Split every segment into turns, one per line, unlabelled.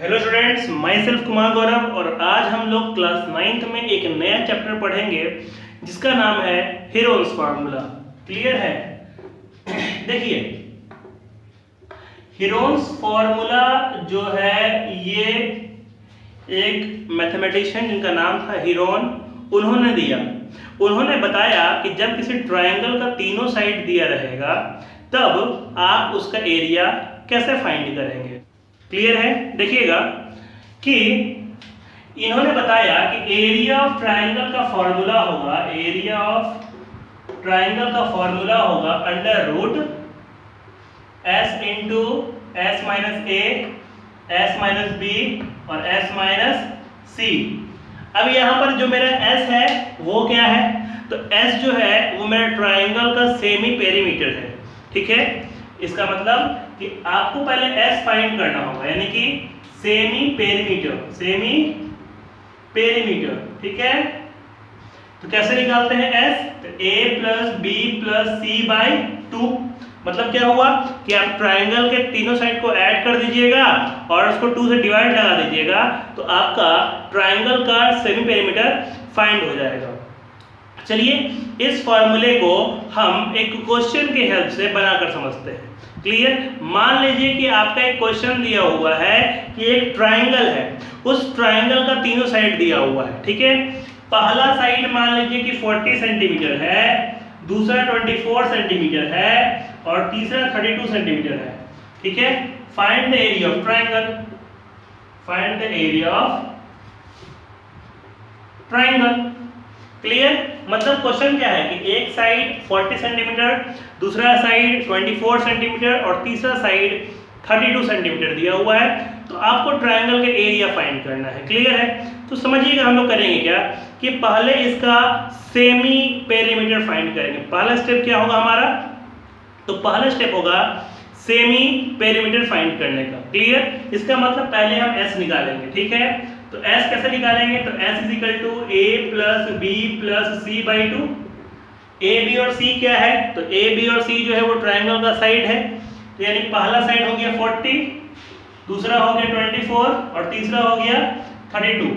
Hello students, myself Kumar Gaurav और आज हम लोग क्लास 9th में एक नया चैप्टर पढ़ेंगे जिसका नाम है हीरोन्स फार्मूला। क्लियर है? देखिए, हीरोन्स फार्मूला जो है ये एक मैथमेटिशियन जिनका नाम था हीरोन, उन्होंने दिया। उन्होंने बताया कि जब किसी ट्रायंगल का तीनों साइड दिया रहेगा तब आप उसका एरिया कैसे फाइंड करेंगे। क्लियर है? देखिएगा कि इन्होंने बताया कि एरिया ऑफ ट्रायंगल का फॉर्मूला होगा, एरिया ऑफ ट्रायंगल का फॉर्मूला होगा under root S into S minus ए, एस माइनस बी और एस माइनस सी। अब यहाँ पर जो मेरा एस है वो क्या है? तो एस जो है वो मेरा ट्रायंगल का सेमी पेरीमीटर है। ठीक है, इसका मतलब कि आपको पहले एस फाइंड करना होगा, यानी कि सेमी पेरीमीटर, सेमी पेरीमीटर। ठीक है, तो कैसे निकालते हैं एस? तो a plus b plus c by 2। मतलब क्या हुआ कि आप ट्रायंगल के तीनों साइड को ऐड कर दीजिएगा और उसको 2 से डिवाइड लगा दीजिएगा तो आपका ट्रायंगल का सेमी पेरीमीटर फाइंड हो जाएगा। चलिए इस फॉर्मूले को हम एक क्वेश्चन के हेल्प से बनाकर समझते हैं। क्लियर? मान लीजिए कि आपका एक क्वेश्चन दिया हुआ है कि एक ट्रायंगल है, उस ट्रायंगल का तीनों साइड दिया हुआ है। ठीक है, पहला साइड मान लीजिए कि 40 सेंटीमीटर है, दूसरा 24 सेंटीमीटर है और तीसरा 32 सेंटीमीटर है। ठीक है, find the area of triangle, find the area of triangle. Clear? मतलब क्वेश्चन क्या है कि एक साइड 40 सेंटीमीटर, दूसरा साइड 24 सेंटीमीटर और तीसरा साइड 32 सेंटीमीटर दिया हुआ है, तो आपको ट्रायंगल के एरिया फाइंड करना है। क्लियर है? तो समझिएगा हम लोग करेंगे क्या कि पहले इसका सेमी पेरीमीटर फाइंड करेंगे। पहला स्टेप क्या होगा हमारा? तो पहला स्टेप होगा सेमी पेरीमीटर फाइंड करने का। क्लियर? इसका मतलब पहले हम एस निकालेंगे। ठीक है, तो s कैसे निकालेंगे? तो s is equal to a plus b plus c by 2। a b और c क्या है? तो a b और c जो है वो ट्रायंगल का साइड है, तो यानी पहला साइड हो गया 40, दूसरा हो गया 24 और तीसरा हो गया 32।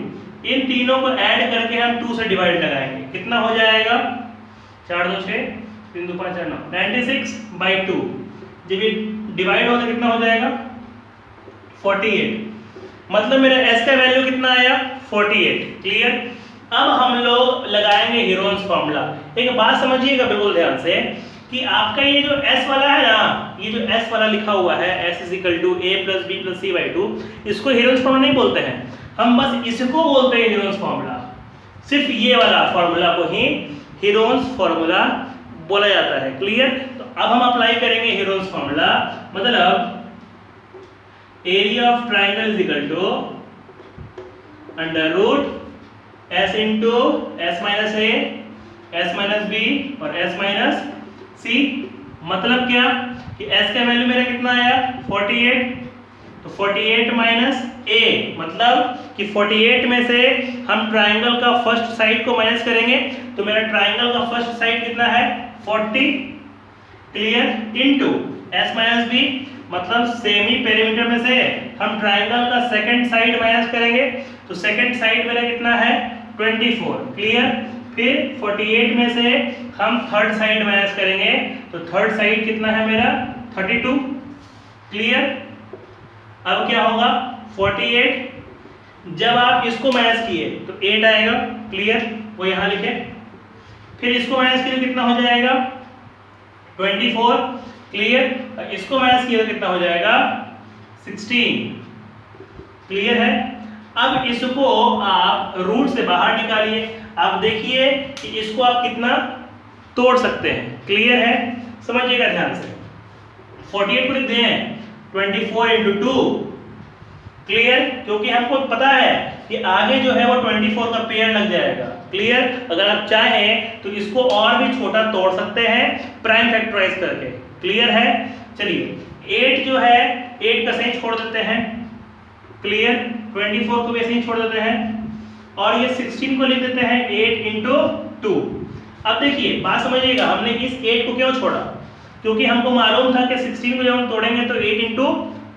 इन तीनों को ऐड करके हम 2 से डिवाइड लगाएंगे। कितना हो जाएगा? 4 2 6 3 2 5 9 96 बाई 2। जब ये डिवाइड होगा कितना हो जाएगा? 48। मतलब मेरा s का वैल्यू कितना आया? 48। क्लियर? अब हम लोग लगाएंगे हीरोन्स फार्मूला। एक बात समझिएगा बिल्कुल ध्यान से कि आपका ये जो s वाला है ना, ये जो s वाला लिखा हुआ है s is equal to a plus b plus c by 2, इसको हीरोन्स फार्मूला नहीं बोलते हैं, हम बस इसको बोलते हैं हीरोन्स फार्मूला। सिर्फ ये वाला फार्मूला को ही हीरोन्स फार्मूला बोला जाता है। क्लियर? तो अब हम अप्लाई करेंगे हीरोन्स फार्मूला। मतलब area of triangle is equal to under root S into S minus A, S minus B और एस माइनस सी। मतलब क्या कि s का वैल्यू मेरा कितना आया? 48। तो 48 माइनस a, मतलब कि 48 में से हम ट्रायंगल का फर्स्ट साइड को माइनस करेंगे तो मेरा ट्रायंगल का फर्स्ट साइड कितना है? 40। Clear? Into s minus b, मतलब सेमी पेरीमीटर में से हम ट्रायंगल का सेकंड साइड माइनस करेंगे तो सेकंड साइड मेरा कितना है? 24। क्लियर? फिर 48 में से हम थर्ड साइड माइनस करेंगे तो थर्ड साइड कितना है मेरा? 32। क्लियर? अब क्या होगा? 48 जब आप इसको माइनस किए तो 8 आएगा। क्लियर? वो यहाँ लिखे। फिर इसको माइनस किए तो कितना हो जाएगा? 24। क्लियर? इसको माइनस किया तो कितना हो जाएगा? 16। क्लियर है? अब इसको आप रूट से बाहर निकालिए। आप देखिए कि इसको आप कितना तोड़ सकते हैं। क्लियर है? समझिएगा ध्यान से। 48 को लिख दें 24 इंटू 2। क्लियर? क्योंकि हमको पता है कि आगे जो है वो 24 का पेयर लग जाएगा। क्लियर? अगर आप चाहें तो इसको और भी छोटा तोड़ सकते हैं प्राइम फैक्टराइज करके। क्लियर है? चलिए 8 जो है 8 का सही छोड़ देते हैं। क्लियर? 24 को भी ऐसे ही छोड़ देते हैं और ये 16 को लिख देते हैं 8 इंटू 2। अब देखिए बात समझिएगा, हमने इस 8 को क्यों छोड़ा? क्योंकि हमको मालूम था कि 16 को जब हम तोड़ेंगे तो 8 इंटू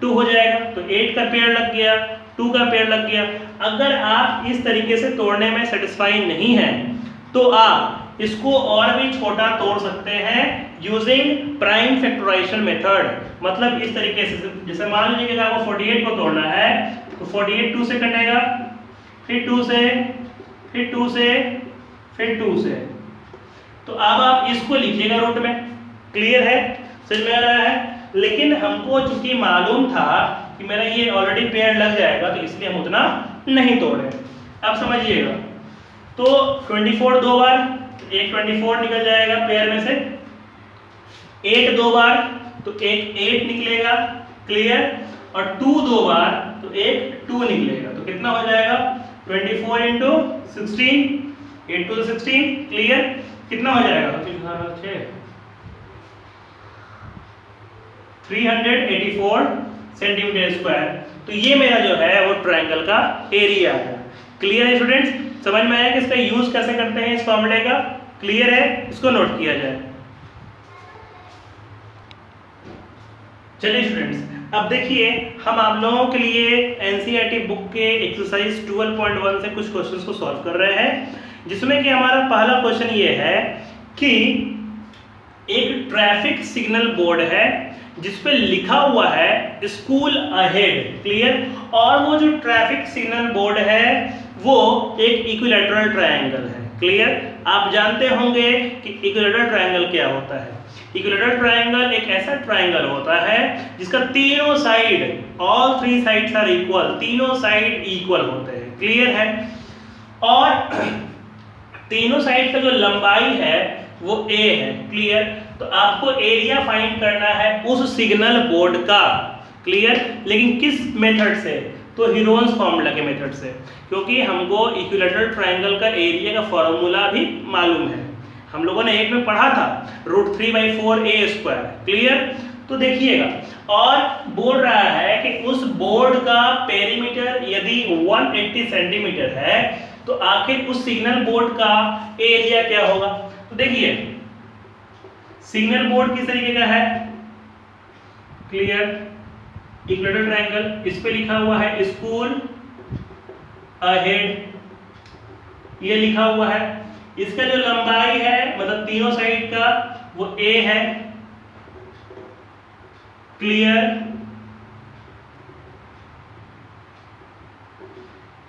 2 हो जाएगा, तो 8 का पेयर लग गया। 2 का पेयर लग गया। अगर आप इस तरीके से तोड़ने में सेटिस्फाई नहीं है तो आप इसको और भी छोटा तोड़ सकते हैं यूजिंग प्राइम फैक्टराइजेशन मेथड। मतलब इस तरीके से, जैसे मान लीजिए कि आपको 48 को तोड़ना है तो 48 2 से कटेगा, फिर 2 से, फिर 2 से, फिर 2 से। तो अब आप इसको लिखिएगा रूट में। क्लियर है, समझ में आ रहा है? लेकिन हमको चूंकि मालूम था कि मेरा ये ऑलरेडी पेयर लग जाएगा तो इसलिए हम उतना नहीं तोड़े। अब समझिएगा, तो 24 दो बार, एक 24 निकल जाएगा पेयर में से, 8 दो बार तो एक 8 निकलेगा। क्लियर, और 2 दो बार तो एक 2 निकलेगा। तो कितना हो जाएगा 24 इंटू 16, 8 टू 16। क्लियर, कितना हो जाएगा 384 सेंटीमीटर स्क्वायर। तो ये मेरा जो है वो ट्रायंगल का एरिया है। क्लियर है स्टूडेंट्स? समझ में आया कि इसका यूज कैसे करते हैं इस फॉर्मूले का? क्लियर है, इसको नोट किया जाए। चलिए स्टूडेंट्स, अब देखिए हम आप लोगों के लिए एनसीईआरटी बुक के एक्सरसाइज 12.1 से कुछ क्वेश्चंस को सॉल्व कर रहे हैं, जिसमें कि हमारा पहला क्वेश्चन ये है कि एक ट्रैफिक सिग्नल बोर्ड है जिस पे लिखा हुआ है स्कूल अहेड। क्लियर, और वो जो ट्रैफिक सिग्नल बोर्ड है वो एक इक्विलैटरल ट्रायंगल है। क्लियर, आप जानते होंगे कि इक्विलैटरल ट्रायंगल क्या होता है। इक्विलैटरल ट्रायंगल एक ऐसा ट्रायंगल होता है जिसका तीनों side, all 3 sides are equal, तीनों साइड इक्वल होते हैं। क्लियर है, और तीनों साइड का जो लंबाई है वो a है। क्लियर, तो आपको एरिया फाइंड करना है उस सिग्नल बोर्ड का। क्लियर, लेकिन किस मेथड से? तो हीरोन्स फॉर्मूला के मेथड से, क्योंकि हमको इक्विलैटरल ट्रायंगल का एरिया का फॉर्मूला भी मालूम है, हम लोगों ने 8 में पढ़ा था, √3/4a²। क्लियर, तो देखिएगा, और बोल रहा है कि उस बोर्ड का पेरीमीटर यदि 180 सेंटीमीटर है तो आखिर उस सिग्नल बोर्ड का एरिया क्या होगा? तो देखिए, सिग्नल बोर्ड किस तरीके का है? क्लियर, इक्विलैटरल ट्रायंगल, इस पे लिखा हुआ है स्कूल अहेड, ये लिखा हुआ है। इसका जो लंबाई है मतलब तीनों साइड का वो a है। क्लियर,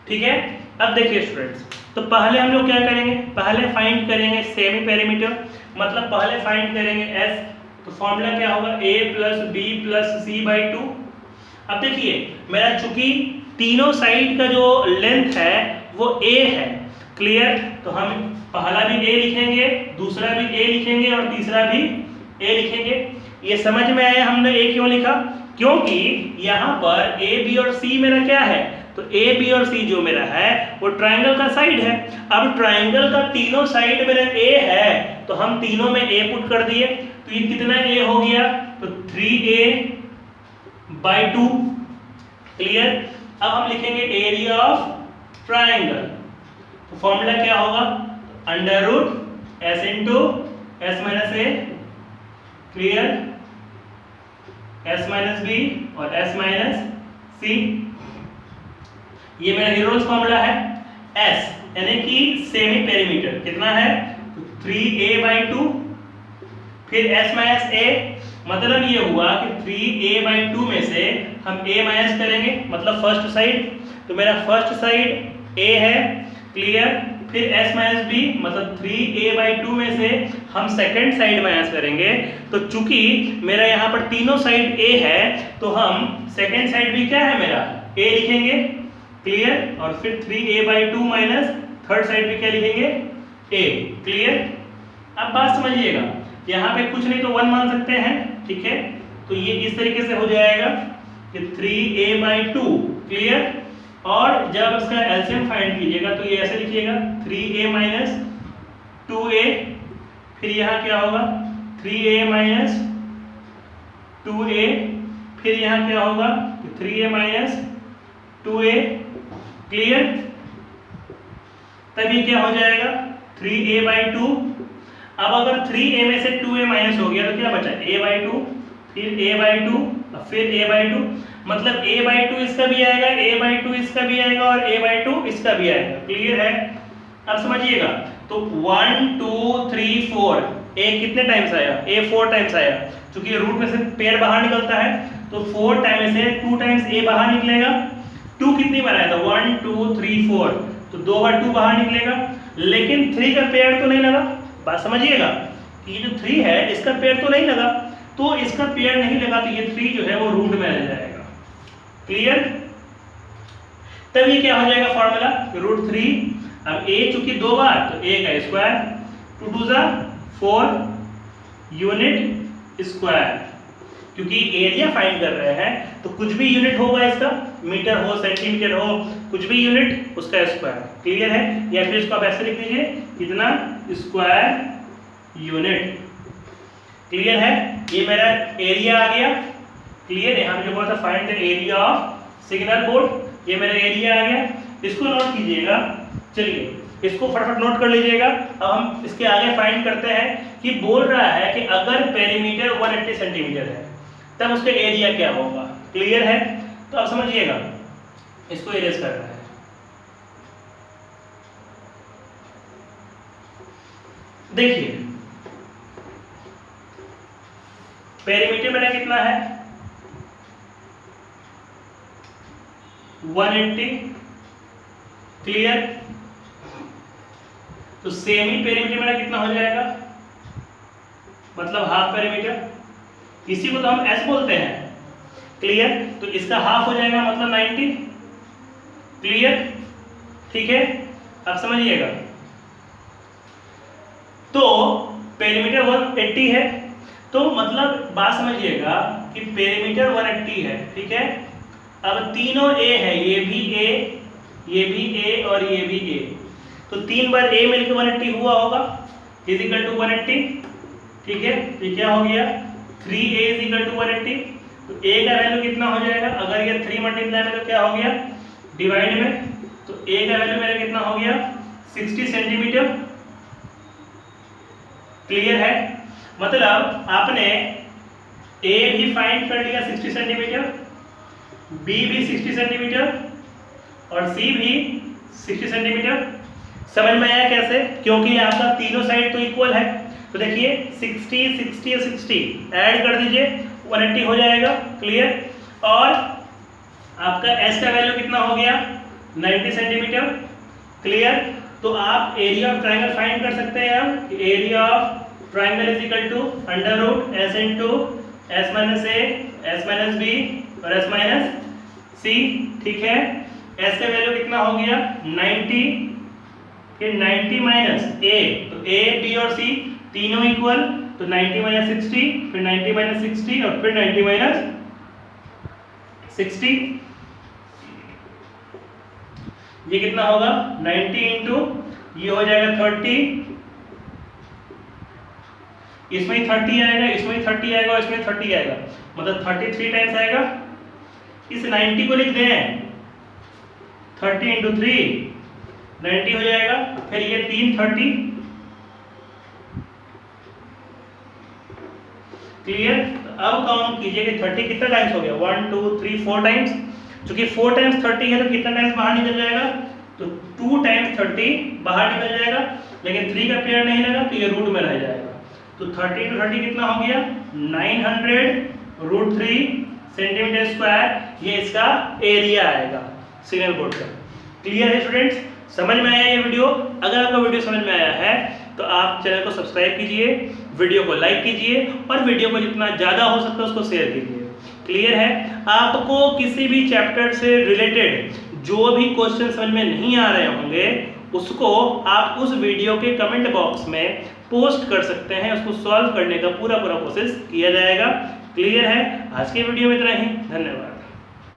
ठीक है। अब देखिए स्टूडेंट्स, तो पहले हम लोग क्या करेंगे? पहले फाइंड करेंगे सेमी पेरीमीटर, मतलब पहले फाइंड करेंगे s। तो फॉर्मूला क्या होगा? a + b + c/2। अब देखिए, मेरा चूंकि तीनों साइड का जो लेंथ है वो a है। क्लियर, तो हम पहला भी a लिखेंगे, दूसरा भी a लिखेंगे और तीसरा भी a लिखेंगे। ये समझ में आया हमने a क्यों लिखा? क्योंकि यहाँ पर a, b और c मेरा क्या है? तो a, b और c जो मेरा है वो ट्रायंगल का साइड है। अब ट्रायंगल का तीनों साइड मेरा a है तो हम तीनों में a पुट कर दिए, तो ये कितना a हो गया? तो 3a/2। क्लियर, अब हम लिखेंगे एरिया ऑफ ट्रायंगल। तो फॉर्मूला क्या होगा? √s × s - a। Clear, s - b और s - c। ये मेरा हीरोज फॉर्मूला है। s यानी कि सेमी पेरीमीटर कितना है? तो 3a/2, फिर s - a, मतलब ये हुआ कि 3a/2 में से हम a माइनस करेंगे, मतलब फर्स्ट साइड। तो मेरा फर्स्ट साइड a है। क्लियर, फिर s - b, मतलब 3a/2 में से हम सेकंड साइड माइनस करेंगे। तो चूंकि मेरा यहाँ पर तीनों साइड a है तो हम सेकंड साइड भी क्या है मेरा? a लिखेंगे। क्लियर, और फिर 3a/2 माइनस थर्ड साइड भी क्या लिखेंगे? a। क्लियर, अब बात समझिएगा, यहाँ पे कुछ नहीं तो 1 मान सकते हैं। ठीक है, तो ये इस तरीके से हो जाएगा कि 3a/2। क्लियर, और जब इसका एलसीएम फाइंड कीजिएगा तो ये ऐसे लिखिएगा 3a - 2a, फिर यहाँ क्या होगा? 3a - 2a, फिर यहाँ क्या होगा? 3a - 2a। क्लियर, तब ये क्या हो जाएगा? 3a/2। अब अगर 3a में से 2a माइनस हो गया तो क्या बचा? a/2, फिर a/2 और फिर a/2, मतलब a/2 इसका भी आएगा, a/2 इसका भी आएगा और a/2 इसका भी आएगा। क्लियर है? अब समझिएगा, तो 1 2 3 4 a कितने टाइम्स आया, a 4 टाइम्स आया, क्योंकि रूट में से पेड़ बाहर निकलता है तो 4 टाइम्स से 2 टाइम्स a बाहर निकलेगा। 2 कितनी बार आया था, 1 2 3 4, तो 2 बार 2 बाहर निकलेगा, लेकिन 3 का पेड़ तो नहीं लगा। बात समझिएगा कि ये जो 3 है इसका पेड़ तो नहीं लगा, तो इसका पेड़ नहीं लगा तो ये 3 जो है वो रूट में रह जाएगा। क्लियर? तब ये क्या हो जाएगा फॉर्मूला, √3। अब a चूंकि 2 बार तो a का स्क्वायर, 2 2 जा 4 यूनिट स्क्वायर, क्योंकि एरिया फाइंड कर रहे हैं तो कुछ भी यूनिट होगा इसका, मीटर हो सेंटीमीटर हो कुछ भी यूनिट उसका स्क्वायर। क्लियर है? या फिर इसको आप ऐसे लिख लीजिए, कितना स्क्वायर यूनिट। क्लियर है? ये मेरा एरिया आ गया। क्लियर है? हम जो बोला था find the area of signal board, ये मेरा एरिया आ गया। इसको नोट कीजिएगा। चलिए इसको फटाफट नोट कर लीजिएगा। अब हम इसके आगे फाइंड करते हैं कि बोल रहा है कि अगर पेरीमीटर 180 सेंटीमीटर है तब उसका एरिया क्या होगा। क्लियर है? तो अब समझिएगा, इसको इरेज करना है। देखिए पेरीमीटर मेरा कितना है, 180। क्लियर? तो सेमी पेरीमीटर मेरा कितना हो जाएगा, मतलब हाफ पेरीमीटर, इसी को तो हम एस बोलते हैं। क्लियर? तो इसका हाफ हो जाएगा मतलब 90। क्लियर? ठीक है? अब समझिएगा, तो पेरीमीटर 180 है, तो मतलब बात समझिएगा कि पेरीमीटर 180 है। ठीक है? अब तीनों a है, ये भी a, ये भी a और ये भी a, तो 3 बार a मिलकर 180 हुआ होगा, इज इक्वल टू 180। ठीक है? ये क्या हो गया, 3a इज इक्वल टू 180। तो a का वैल्यू कितना हो जाएगा, अगर ये 3 मल्टीप्लाई में तो क्या हो गया डिवाइड में, तो a का वैल्यू मेरा कितना हो गया 60 सेंटीमीटर। क्लियर है? मतलब आपने a भी फाइंड कर लिया 60 सेंटीमीटर, b भी 60 सेंटीमीटर और c भी 60 सेंटीमीटर। समझ में आया कैसे? क्योंकि आपका तीनों साइड तो इक्वल है। तो देखिए 60 60 और 60 ऐड कर दीजिए, 180 हो जाएगा। क्लियर? और आपका s का वैल्यू कितना हो गया 90 सेंटीमीटर। क्लियर? तो आप एरिया ऑफ ट्राइंगल फाइंड कर सकते हैं। अब area of triangle is equal to under root s into s minus a, s minus b और s माइनस c। ठीक है? s का वैल्यू कितना हो गया 90, फिर 90 माइनस a, तो a b और c तीनों इक्वल, तो 90 माइनस 60, फिर 90 माइनस 60 और फिर 90 माइनस 60। ये कितना होगा 90 इंटू ये हो जाएगा 30, इसमें 30 आएगा, इसमें 30 आएगा और इसमें 30 आएगा, मतलब 33 टाइम्स आएगा। इस 90 को लिख दें, 30 इंटू 3 90 हो जाएगा, फिर ये 3 30। क्लियर? अब काउंट कीजिए कि 30 कितना टाइम्स हो गया, 1 2 3 4 टाइम्स। क्योंकि 4 टाइम्स 30 है तो कितना टाइम्स बाहर निकल जाएगा, तो 2 टाइम्स 30 बाहर निकल जाएगा, लेकिन 3 का पेयर नहीं लगा तो ये रूट में रह जाएगा। तो 30 इंटू 30 कितना हो गया 900√3 सेंटीमीटर स्क्वायर, ये इसका एरिया आएगा सिग्नल बोर्ड का। क्लियर है स्टूडेंट्स? समझ में आया ये वीडियो? अगर आपको वीडियो समझ में आया है तो आप चैनल को सब्सक्राइब कीजिए, वीडियो को लाइक कीजिए और वीडियो को जितना ज़्यादा हो सकता है उसको शेयर कीजिए। क्लियर है? आपको किसी भी चैप्टर से रिलेटेड जो भी क्वेश्चन समझ में नहीं आ रहे होंगे उसको आप उस वीडियो के कमेंट बॉक्स में पोस्ट कर सकते हैं, उसको सॉल्व करने का पूरा प्रोसेस किया जाएगा। क्लियर है? आज के वीडियो में इतना ही, धन्यवाद।